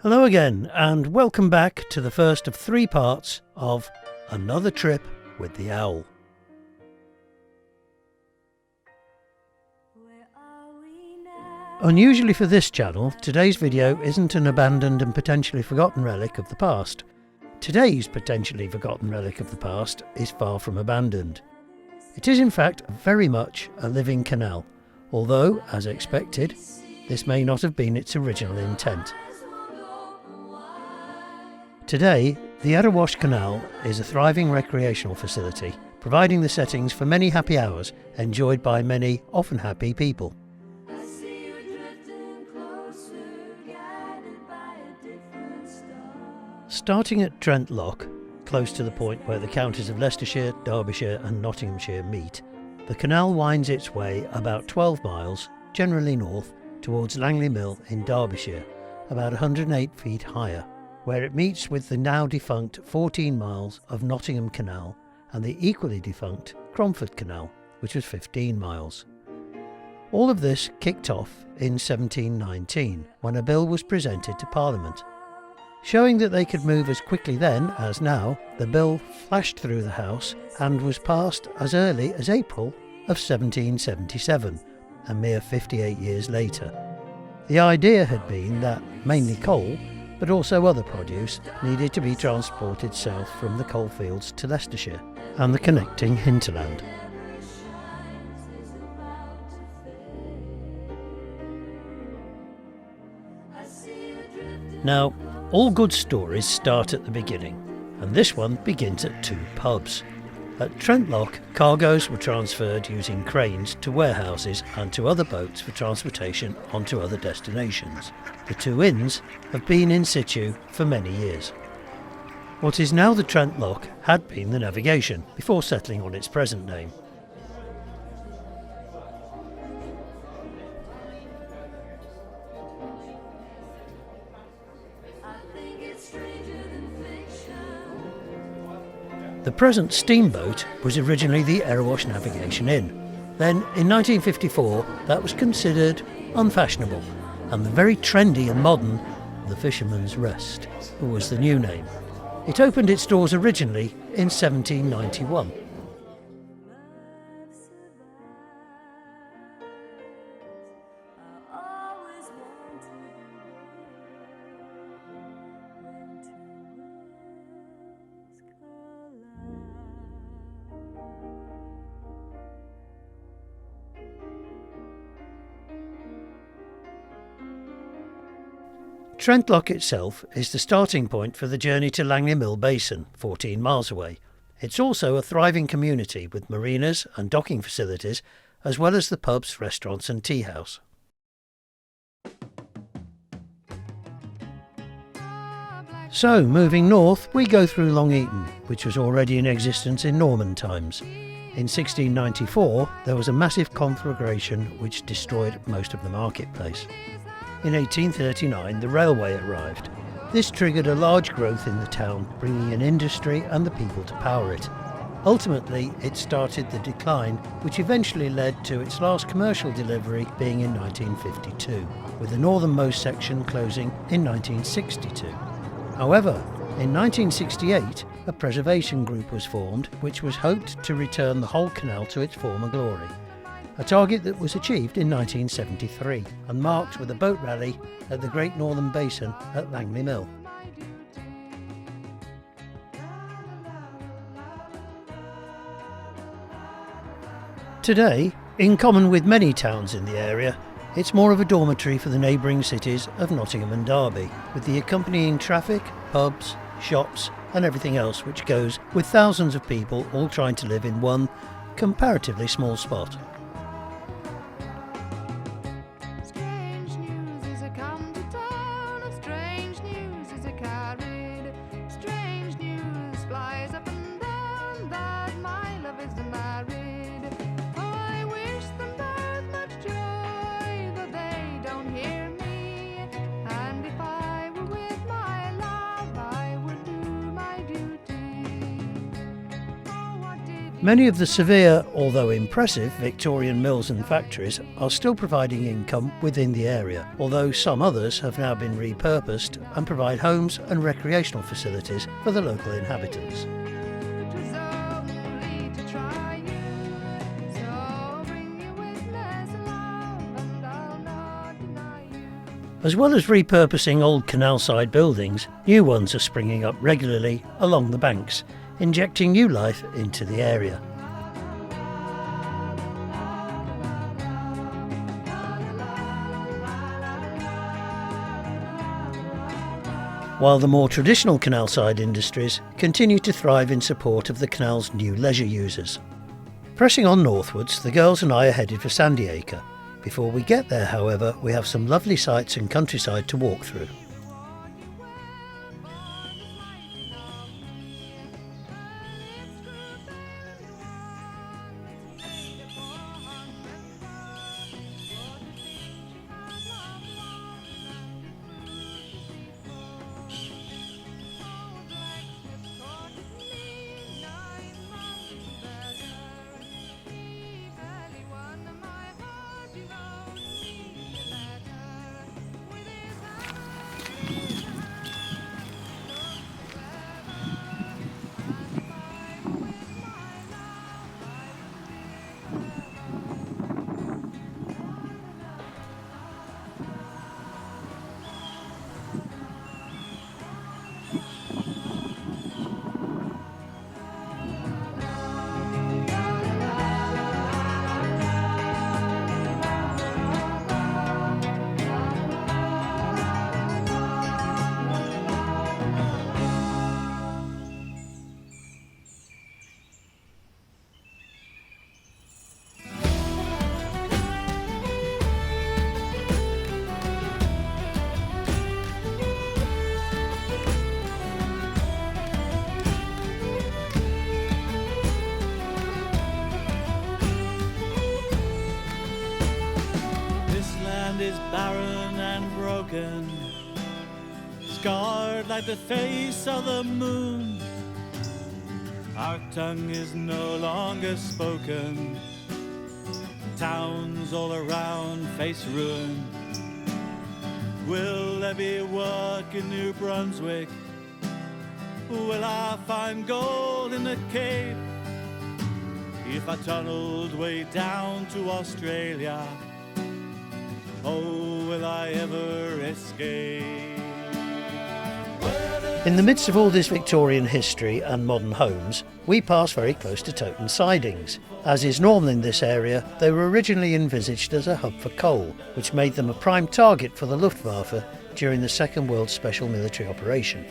Hello again, and welcome back to the first of 3 parts of Another Trip with the Owl. Unusually for this channel, today's video isn't an abandoned and potentially forgotten relic of the past. Today's potentially forgotten relic of the past is far from abandoned. It is in fact very much a living canal, although, as expected, this may not have been its original intent. Today, the Erewash Canal is a thriving recreational facility, providing the settings for many happy hours enjoyed by many often happy people. Starting at Trent Lock, close to the point where the counties of Leicestershire, Derbyshire and Nottinghamshire meet, the canal winds its way about 12 miles, generally north, towards Langley Mill in Derbyshire, about 108 feet higher, where it meets with the now defunct 14 miles of Nottingham Canal and the equally defunct Cromford Canal, which was 15 miles. All of this kicked off in 1719, when a bill was presented to Parliament. Showing that they could move as quickly then as now, the bill flashed through the House and was passed as early as April of 1777, a mere 58 years later. The idea had been that mainly coal, but also other produce, needed to be transported south from the coalfields to Leicestershire and the connecting hinterland. Now, all good stories start at the beginning, and this one begins at 2 pubs. At Trent Lock, cargoes were transferred using cranes to warehouses and to other boats for transportation onto other destinations. The 2 inns have been in situ for many years. What is now the Trent Lock had been the navigation, before settling on its present name. The present steamboat was originally the Erewash Navigation Inn. Then, in 1954, that was considered unfashionable, and the very trendy and modern The Fisherman's Rest was the new name. It opened its doors originally in 1791. Trent Lock itself is the starting point for the journey to Langley Mill Basin, 14 miles away. It's also a thriving community with marinas and docking facilities, as well as the pubs, restaurants and tea house. So, moving north, we go through Long Eaton, which was already in existence in Norman times. In 1694, there was a massive conflagration which destroyed most of the marketplace. In 1839, the railway arrived. This triggered a large growth in the town, bringing in industry and the people to power it. Ultimately, it started the decline, which eventually led to its last commercial delivery being in 1952, with the northernmost section closing in 1962. However, in 1968, a preservation group was formed, which was hoped to return the whole canal to its former glory. A target that was achieved in 1973 and marked with a boat rally at the Great Northern Basin at Langley Mill. Today, in common with many towns in the area, it's more of a dormitory for the neighbouring cities of Nottingham and Derby, with the accompanying traffic, pubs, shops and everything else which goes with thousands of people all trying to live in one comparatively small spot. Many of the severe, although impressive, Victorian mills and factories are still providing income within the area, although some others have now been repurposed and provide homes and recreational facilities for the local inhabitants. As well as repurposing old canal-side buildings, new ones are springing up regularly along the banks, injecting new life into the area. While the more traditional canal-side industries continue to thrive in support of the canal's new leisure users. Pressing on northwards, the girls and I are headed for Sandiacre. Before we get there, however, we have some lovely sights and countryside to walk through. Is barren and broken, scarred like the face of the moon. Our tongue is no longer spoken, towns all around face ruin. Will there be work in New Brunswick? Will I find gold in the Cape? If I tunneled way down to Australia, oh, will I ever escape? In the midst of all this Victorian history and modern homes, we pass very close to Toton sidings. As is normal in this area, they were originally envisaged as a hub for coal, which made them a prime target for the Luftwaffe during the Second World Special Military Operation.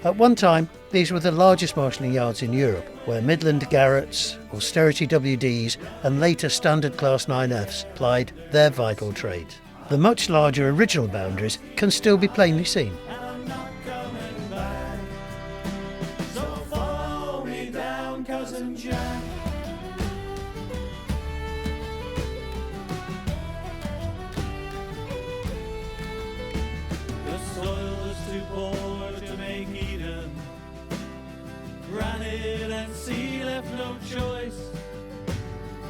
At one time, these were the largest marshalling yards in Europe, where Midland Garretts, Austerity WDs and later Standard Class 9Fs plied their vital trade. The much larger original boundaries can still be plainly seen. Granite and sea left no choice.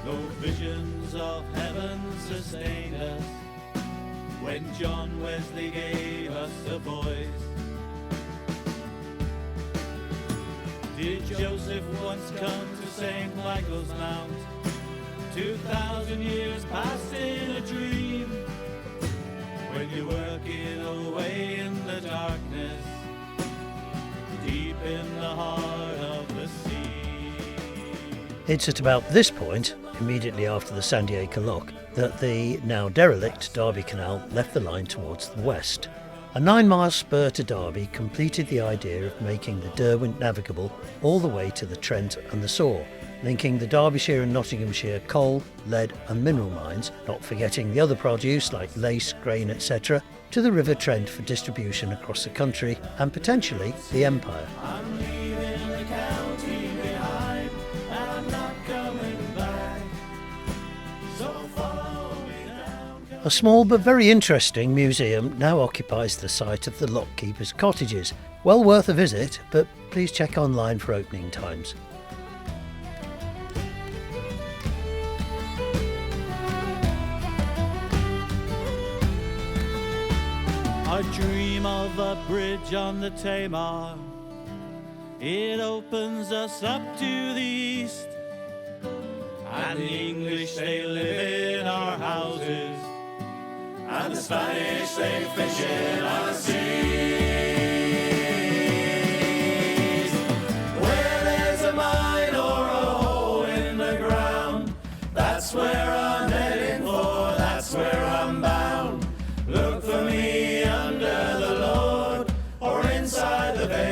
No visions of heaven sustained us when John Wesley gave us a voice. Did Joseph once come to St. Michael's Mount? 2,000 years past in a dream. When you're working away in the darkness, deep in the heart of the sea. It's at about this point, immediately after the Sandiacre Lock, that the now derelict Derby Canal left the line towards the west. A 9-mile spur to Derby completed the idea of making the Derwent navigable all the way to the Trent and the Soar, linking the Derbyshire and Nottinghamshire coal, lead and mineral mines, not forgetting the other produce like lace, grain, etc., to the River Trent for distribution across the country and potentially the Empire. I'm leaving the county behind, and I'm not coming back. So follow me down. A small but very interesting museum now occupies the site of the lockkeepers' cottages. Well worth a visit, but please check online for opening times. I dream of a bridge on the Tamar. It opens us up to the east, and the English they live in our houses, and the Spanish they fish in our seas. Where there's a mine or a hole in the ground, that's where I'm heading for, that's where I'm bound. Look for me under the Lord or inside the vein,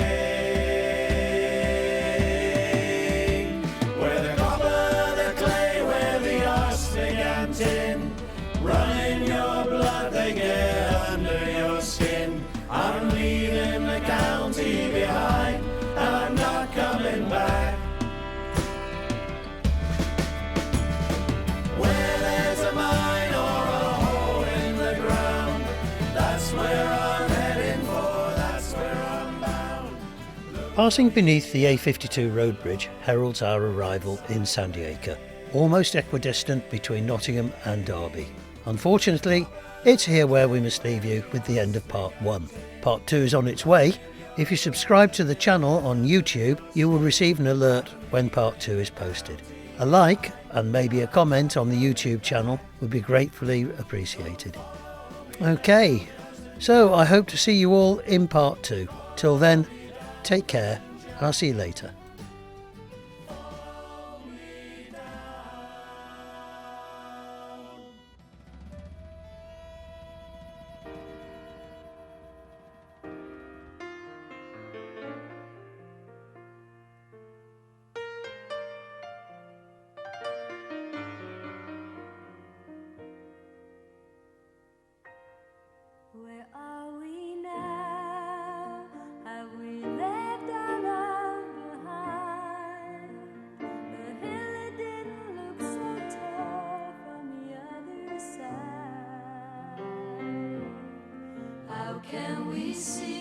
where the copper, the clay, where the arsenic and tin run in your blood, they get under your skin. I'm leaving the county behind, and I'm not coming back. Where there's a mine or a hole in the ground, that's where I'm heading for, that's where I'm bound. Passing beneath the A52 road bridge heralds our arrival in Sandiacre, almost equidistant between Nottingham and Derby. Unfortunately, it's here where we must leave you with the end of part 1. Part 2 is on its way. If you subscribe to the channel on YouTube, you will receive an alert when part 2 is posted. A like and maybe a comment on the YouTube channel would be gratefully appreciated. Okay, so I hope to see you all in part 2. Till then, take care. I'll see you later. Where are we now? Have we left our love behind? The hill it didn't look so tall from the other side. How can we see